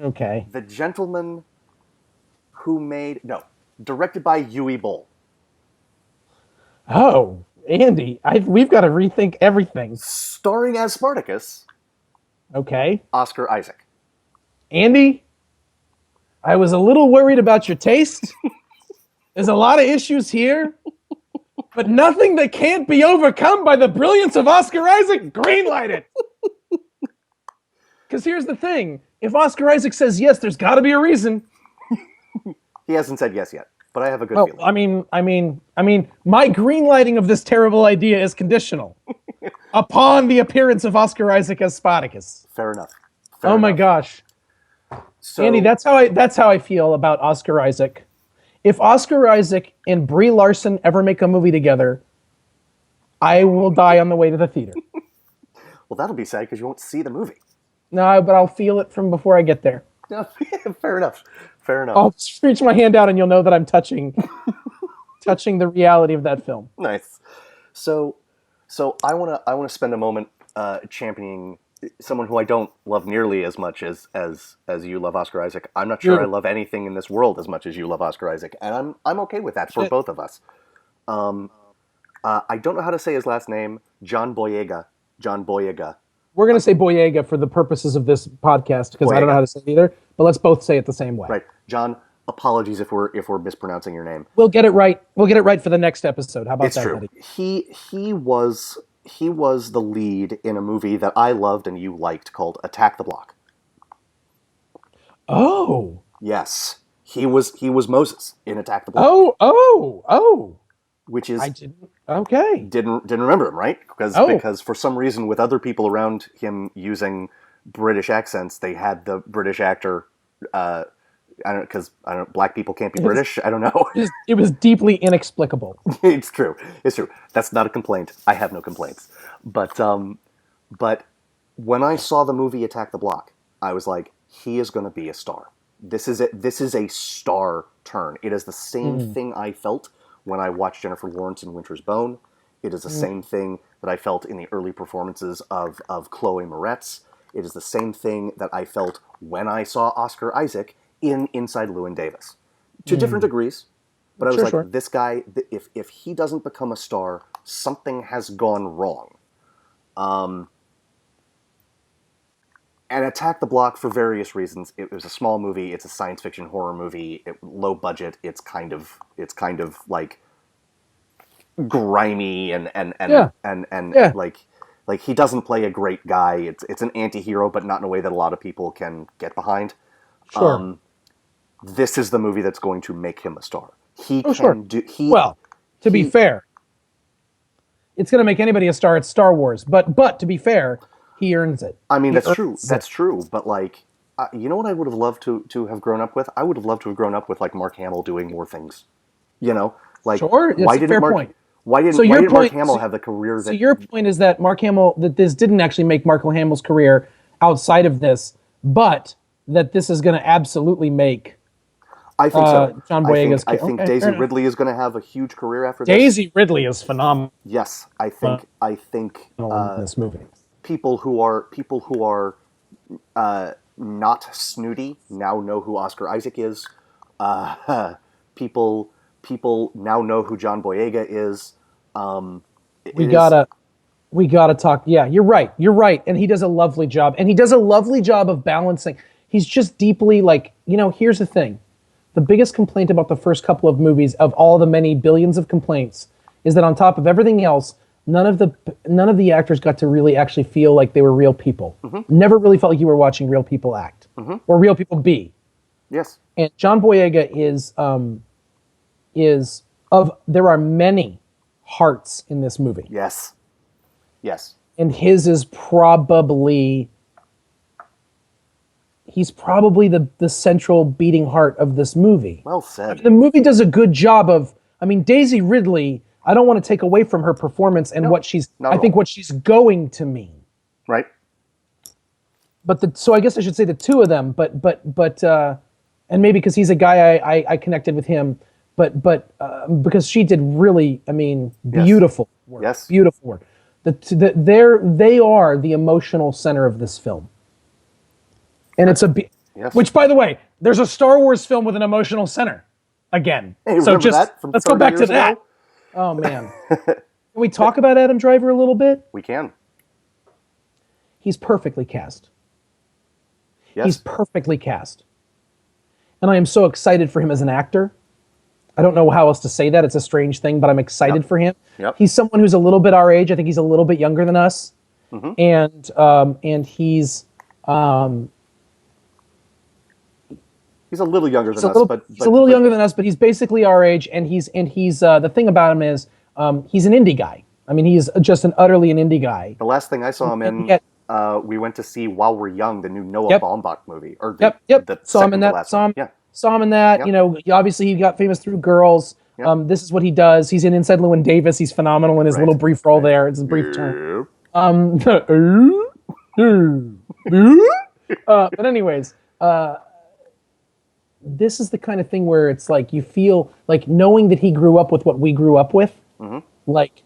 C: Okay.
B: The gentleman who made directed by Yui Boll.
C: Oh, Andy, we've got to rethink everything.
B: Starring as Spartacus.
C: Okay.
B: Oscar Isaac.
C: Andy, I was a little worried about your taste. There's a lot of issues here, but nothing that can't be overcome by the brilliance of Oscar Isaac. Greenlight it. Because here's the thing: if Oscar Isaac says yes, there's got to be a reason.
B: He hasn't said yes yet, but I have a good feeling.
C: I mean, my greenlighting of this terrible idea is conditional upon the appearance of Oscar Isaac as Spartacus.
B: Fair enough.
C: My gosh,
B: so,
C: Andy, that's how I feel about Oscar Isaac. If Oscar Isaac and Brie Larson ever make a movie together, I will die on the way to the theater.
B: Well, that'll be sad because you won't see the movie.
C: No, but I'll feel it from before I get there.
B: No, fair enough.
C: I'll just reach my hand out and you'll know that I'm touching the reality of that film.
B: Nice. So I wanna spend a moment championing someone who I don't love nearly as much as you love Oscar Isaac. I'm not sure I love anything in this world as much as you love Oscar Isaac, and I'm okay with that for both of us. I don't know how to say his last name. John Boyega.
C: We're going to say Boyega for the purposes of this podcast because I don't know how to say it either, but let's both say it the same way.
B: Right. John, apologies if we're mispronouncing your name.
C: We'll get it right. We'll get it right for the next episode. How about that,
B: true.
C: buddy?
B: He was the lead in a movie that I loved and you liked called Attack the Block.
C: Oh.
B: Yes. He was Moses in Attack the Block.
C: Oh.
B: Which is
C: I didn't
B: remember him, right? Because for some reason with other people around him using British accents, they had the British actor. Black people can't be British. I don't know.
C: It was deeply inexplicable.
B: It's true. That's not a complaint. I have no complaints. But when I saw the movie Attack the Block, I was like, he is going to be a star. This is a star turn. It is the same thing I felt when I watched Jennifer Lawrence in Winter's Bone. It is the same thing that I felt in the early performances of Chloe Moretz. It is the same thing that I felt when I saw Oscar Isaac in Inside Llewyn Davis. To different degrees, but I was this guy, if he doesn't become a star, something has gone wrong. And Attack the Block, for various reasons, it was a small movie. It's a science fiction horror movie. Low budget. It's kind of like grimy and like he doesn't play a great guy. It's an anti-hero, but not in a way that a lot of people can get behind.
C: Sure.
B: This is the movie that's going to make him a star. To be fair,
C: it's going to make anybody a star at Star Wars. But to be fair, he earns it.
B: I mean, that's true. That's true. But like, you know what I would have loved to have grown up with? I would have loved to have grown up with like Mark Hamill doing more things. You know, like why didn't Mark Hamill have the career that?
C: So your point is that that this didn't actually make Mark Hamill's career outside of this, but that this is going to absolutely make.
B: I think so.
C: John Boyega's.
B: I think Daisy Ridley is going to have a huge career after this.
C: Daisy Ridley is phenomenal.
B: Yes, I think
C: in this movie.
B: People who are not snooty now know who Oscar Isaac is. People now know who John Boyega is.
C: We gotta talk. Yeah, you're right. You're right. And he does a lovely job. And he does a lovely job of balancing. He's just deeply like, here's the thing. The biggest complaint about the first couple of movies, of all the many billions of complaints, is that on top of everything else, none of the actors got to really actually feel like they were real people. Never really felt like you were watching real people act or real people be.
B: Yes.
C: And John Boyega there are many hearts in this movie.
B: Yes. Yes.
C: And his is probably the central beating heart of this movie.
B: Well said.
C: The movie does a good job of, Daisy Ridley, I don't want to take away from her performance and what she's going to mean.
B: Right.
C: So I guess I should say the two of them, but and maybe because he's a guy I connected with him, but because she did really, beautiful work.
B: Yes.
C: Beautiful work. They are the emotional center of this film. And it's which, by the way, there's a Star Wars film with an emotional center again.
B: Hey,
C: so let's go back to that.
B: Ago?
C: Oh man. Can we talk about Adam Driver a little bit?
B: We can.
C: He's perfectly cast.
B: Yes.
C: He's perfectly cast. And I am so excited for him as an actor. I don't know how else to say that. It's a strange thing, but I'm excited for him.
B: Yep.
C: He's someone who's a little bit our age. I think he's a little bit younger than us. And he's
B: a little younger than us, but
C: he's a little younger than us, but he's basically our age. And he's the thing about him is he's an indie guy. He's just an indie guy.
B: The last thing I saw him in, we went to see While We're Young, the new Noah Baumbach movie.
C: Saw him in that. Saw him in that. Obviously he got famous through Girls. Yep. This is what he does. He's in Inside Llewyn Davis. He's phenomenal in his little brief role there. It's a brief turn. But anyways, this is the kind of thing where it's like you feel like knowing that he grew up with what we grew up with. Like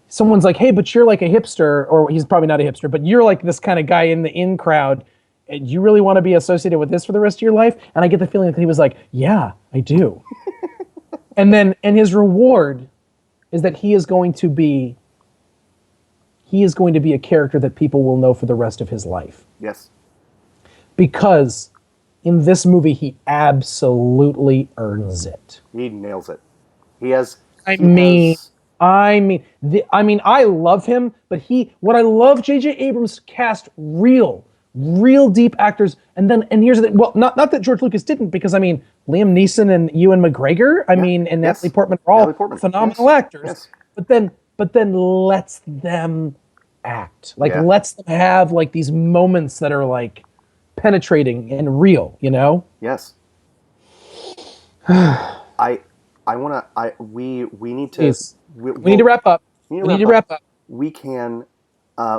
C: someone's like, hey, but you're like a hipster, or he's probably not a hipster, but you're like this kind of guy in the in crowd. And you really want to be associated with this for the rest of your life? And I get the feeling that he was like, yeah, I do. and his reward is that he is going to be a character that people will know for the rest of his life.
B: Yes.
C: Because in this movie, he absolutely earns it.
B: He nails it. He has.
C: I love him, but what I love, J.J. Abrams cast real deep actors, and here's the thing. Well, not that George Lucas didn't, because Liam Neeson and Ewan McGregor, and Natalie Portman are all phenomenal actors. Yes. But then lets them act, lets them have these moments that are penetrating and real,
B: Yes. We need to.
C: We need to wrap up. We need to wrap up.
B: We can.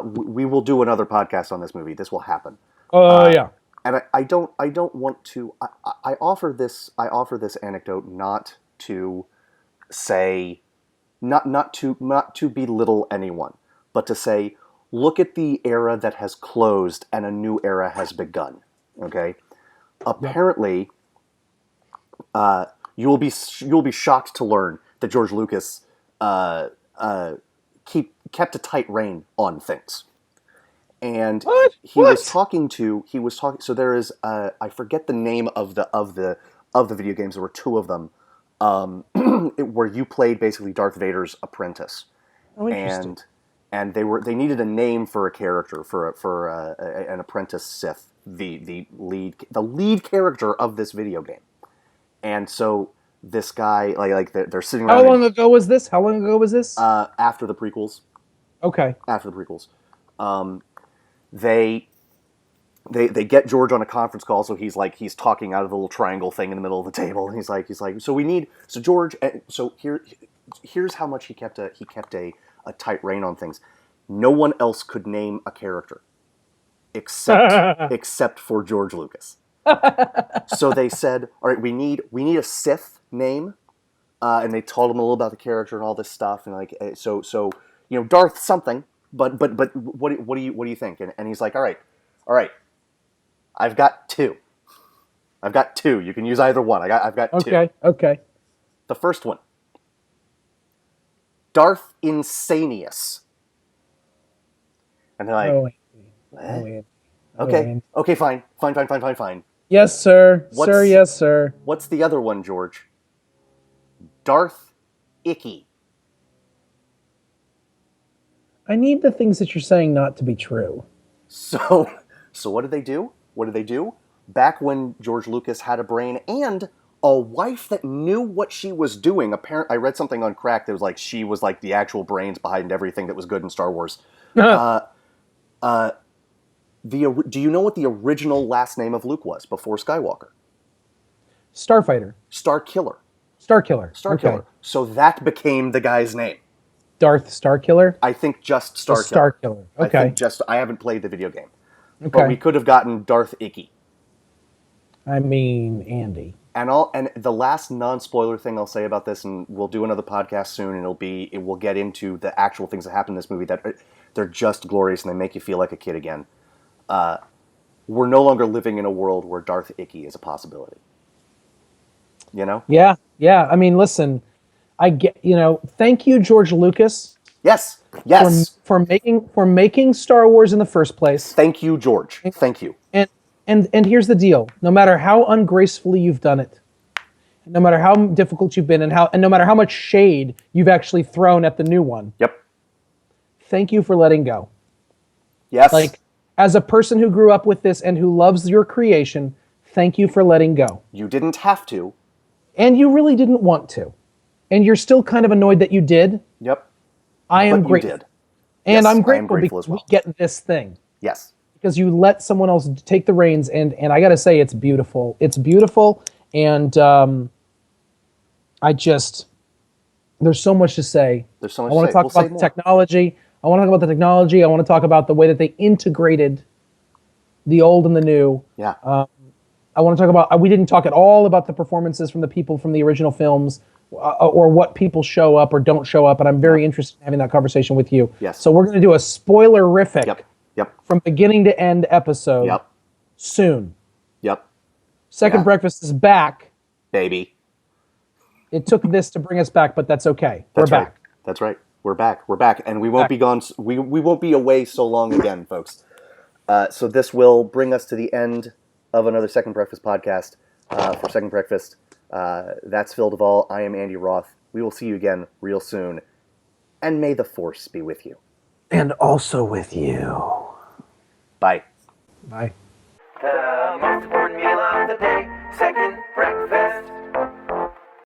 B: We will do another podcast on this movie. This will happen.
C: Yeah.
B: And I don't want to. I offer this anecdote not to say, not to belittle anyone, but to say, look at the era that has closed and a new era has begun. Okay. Apparently, you will be shocked to learn that George Lucas kept a tight rein on things. And he was talking. So there is I forget the name of the video games. There were two of them, where you played basically Darth Vader's apprentice.
C: Oh, interesting.
B: And they needed a name for a character for an apprentice Sith, the lead character of this video game. And so this guy they're sitting around.
C: How long ago was this?
B: After the prequels.
C: Okay.
B: After the prequels. They get George on a conference call, so he's talking out of the little triangle thing in the middle of the table, and he's like so George, so here's how much he kept a tight rein on things. No one else could name a character except for George Lucas. So they said, all right, we need a Sith name, and they told him a little about the character and all this stuff, and so Darth something. But what do you think? And he's like, all right, I've got two. I've got two. You can use either one. I've got two.
C: Okay.
B: The first one. Darth Insanius. And they're like,
C: Oh,
B: what?
C: Andy.
B: Okay, fine.
C: Yes, sir. Sir, yes, sir.
B: What's the other one, George? Darth Icky.
C: I need the things that you're saying not to be true.
B: So what did they do? Back when George Lucas had a brain and a wife that knew what she was doing. I read something on Cracked that was like she was like the actual brains behind everything that was good in Star Wars. Do you know what the original last name of Luke was before Skywalker?
C: Starfighter.
B: Starkiller.
C: Starkiller.
B: Starkiller. So that became the guy's name.
C: Darth Starkiller?
B: I think just Starkiller.
C: Starkiller. Okay.
B: I haven't played the video game.
C: Okay.
B: But we could have gotten Darth Icky.
C: I mean, Andy.
B: And the last non-spoiler thing I'll say about this, and we'll do another podcast soon, and it will get into the actual things that happen in this movie that they're just glorious and they make you feel like a kid again. We're no longer living in a world where Darth Icky is a possibility. You know?
C: Yeah. I mean, listen, thank you, George Lucas.
B: Yes.
C: For making Star Wars in the first place.
B: Thank you, George. Thank you.
C: And here's the deal: no matter how ungracefully you've done it, no matter how difficult you've been, and no matter how much shade you've actually thrown at the new one.
B: Yep.
C: Thank you for letting go.
B: Yes.
C: Like, as a person who grew up with this and who loves your creation, thank you for letting go.
B: You didn't have to.
C: And you really didn't want to. And you're still kind of annoyed that you did.
B: Yep.
C: I am grateful.
B: You did.
C: And
B: yes,
C: I'm grateful
B: because
C: we get this thing.
B: Yes.
C: Because you let someone else take the reins, and I got to say, it's beautiful. It's beautiful, and there's so much to say.
B: There's so much
C: I want to talk about the technology. I want to talk about the way that they integrated the old and the new.
B: Yeah.
C: I want to talk about, we didn't talk at all about the performances from the people from the original films, or what people show up or don't show up, and I'm very interested in having that conversation with you.
B: Yes.
C: So we're going to do a spoiler-rific
B: Yep.
C: from beginning to end episode soon.
B: Yep.
C: Second Breakfast is back.
B: Baby.
C: It took this to bring us back, but that's okay.
B: We're
C: back.
B: Right. That's right. We're back. And we won't be gone. We won't be away so long again, folks. So this will bring us to the end of another Second Breakfast podcast for Second Breakfast. That's Phil Duvall. I am Andy Roth. We will see you again real soon. And may the Force be with you.
C: And also with you.
B: Bye.
C: Bye.
A: The most important meal of the day, second breakfast.